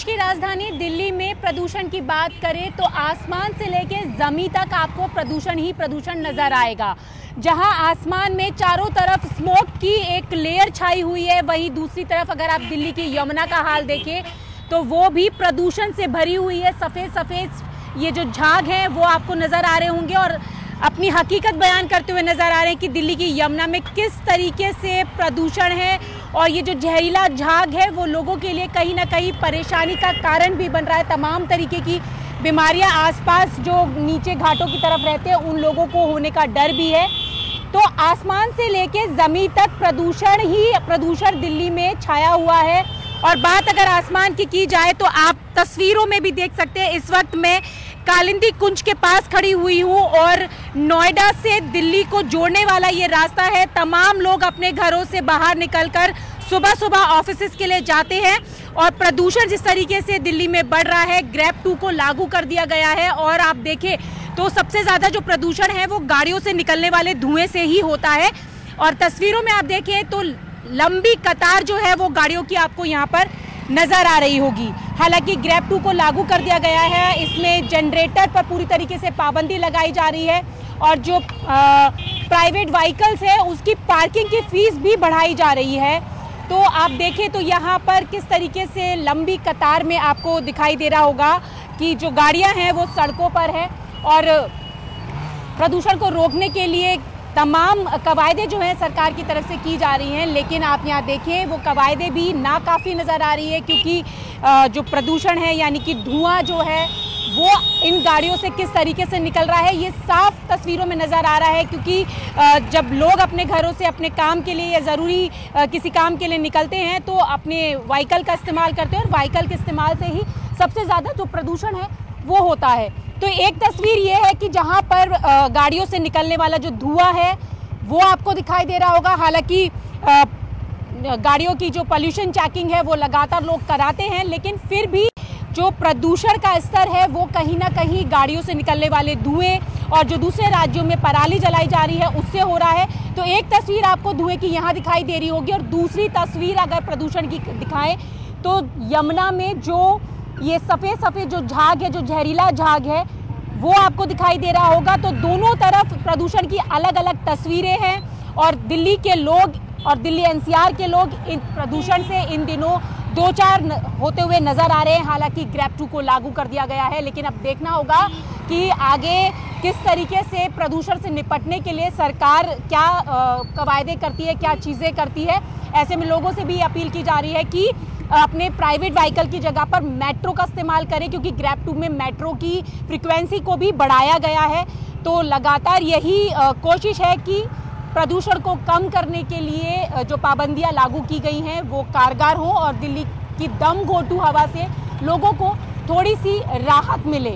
की राजधानी दिल्ली में प्रदूषण की बात करें तो आसमान से लेके जमीन तक आपको प्रदूषण ही प्रदूषण नजर आएगा। जहां आसमान में चारों तरफ स्मोक की एक लेयर छाई हुई है, वहीं दूसरी तरफ अगर आप दिल्ली की यमुना का हाल देखें तो वो भी प्रदूषण से भरी हुई है। सफ़ेद सफ़ेद ये जो झाग हैं वो आपको नज़र आ रहे होंगे और अपनी हकीकत बयान करते हुए नज़र आ रहे हैं कि दिल्ली की यमुना में किस तरीके से प्रदूषण है और ये जो जहरीला झाग है वो लोगों के लिए कहीं ना कहीं परेशानी का कारण भी बन रहा है। तमाम तरीके की बीमारियां आसपास जो नीचे घाटों की तरफ रहते हैं उन लोगों को होने का डर भी है। तो आसमान से लेके ज़मीन तक प्रदूषण दिल्ली में छाया हुआ है। और बात अगर आसमान की जाए तो आप तस्वीरों में भी देख सकते हैं, इस वक्त मैं कालिंदी कुंज के पास खड़ी हुई हूँ और नोएडा से दिल्ली को जोड़ने वाला ये रास्ता है। तमाम लोग अपने घरों से बाहर निकलकर सुबह सुबह ऑफिसेज के लिए जाते हैं और प्रदूषण जिस तरीके से दिल्ली में बढ़ रहा है, ग्रैब 2 को लागू कर दिया गया है और आप देखें तो सबसे ज़्यादा जो प्रदूषण है वो गाड़ियों से निकलने वाले धुएं से ही होता है। और तस्वीरों में आप देखें तो लंबी कतार जो है वो गाड़ियों की आपको यहाँ पर नज़र आ रही होगी। हालांकि ग्रैब 2 को लागू कर दिया गया है, इसमें जनरेटर पर पूरी तरीके से पाबंदी लगाई जा रही है और जो प्राइवेट व्हीकल्स है उसकी पार्किंग की फीस भी बढ़ाई जा रही है। तो आप देखें तो यहाँ पर किस तरीके से लंबी कतार में आपको दिखाई दे रहा होगा कि जो गाड़ियाँ हैं वो सड़कों पर है और प्रदूषण को रोकने के लिए तमाम कवायदे जो हैं सरकार की तरफ से की जा रही हैं, लेकिन आप यहाँ देखें वो कवायदे भी नाकाफ़ी नज़र आ रही है क्योंकि जो प्रदूषण है यानी कि धुआं जो है वो इन गाड़ियों से किस तरीके से निकल रहा है ये साफ तस्वीरों में नज़र आ रहा है। क्योंकि जब लोग अपने घरों से अपने काम के लिए या ज़रूरी किसी काम के लिए निकलते हैं तो अपने व्हीकल का इस्तेमाल करते हैं और व्हीकल के इस्तेमाल से ही सबसे ज़्यादा जो प्रदूषण है वो होता है। तो एक तस्वीर ये है कि जहाँ पर गाड़ियों से निकलने वाला जो धुआं है वो आपको दिखाई दे रहा होगा। हालांकि गाड़ियों की जो पोल्यूशन चेकिंग है वो लगातार लोग कराते हैं, लेकिन फिर भी जो प्रदूषण का स्तर है वो कहीं ना कहीं गाड़ियों से निकलने वाले धुएं और जो दूसरे राज्यों में पराली जलाई जा रही है उससे हो रहा है। तो एक तस्वीर आपको धुएं की यहाँ दिखाई दे रही होगी और दूसरी तस्वीर अगर प्रदूषण की दिखाएं तो यमुना में जो ये सफ़ेद सफ़ेद जो झाग है, जो जहरीला झाग है वो आपको दिखाई दे रहा होगा। तो दोनों तरफ प्रदूषण की अलग अलग तस्वीरें हैं और दिल्ली के लोग और दिल्ली एनसीआर के लोग इन प्रदूषण से इन दिनों दो चार होते हुए नज़र आ रहे हैं। हालांकि ग्रैब 2 को लागू कर दिया गया है, लेकिन अब देखना होगा कि आगे किस तरीके से प्रदूषण से निपटने के लिए सरकार क्या कवायदे करती है, क्या चीज़ें करती है। ऐसे में लोगों से भी अपील की जा रही है कि अपने प्राइवेट व्हीकल की जगह पर मेट्रो का इस्तेमाल करें, क्योंकि ग्रैब 2 में मेट्रो की फ्रीक्वेंसी को भी बढ़ाया गया है। तो लगातार यही कोशिश है कि प्रदूषण को कम करने के लिए जो पाबंदियां लागू की गई हैं वो कारगर हों और दिल्ली की दम घोंटू हवा से लोगों को थोड़ी सी राहत मिले।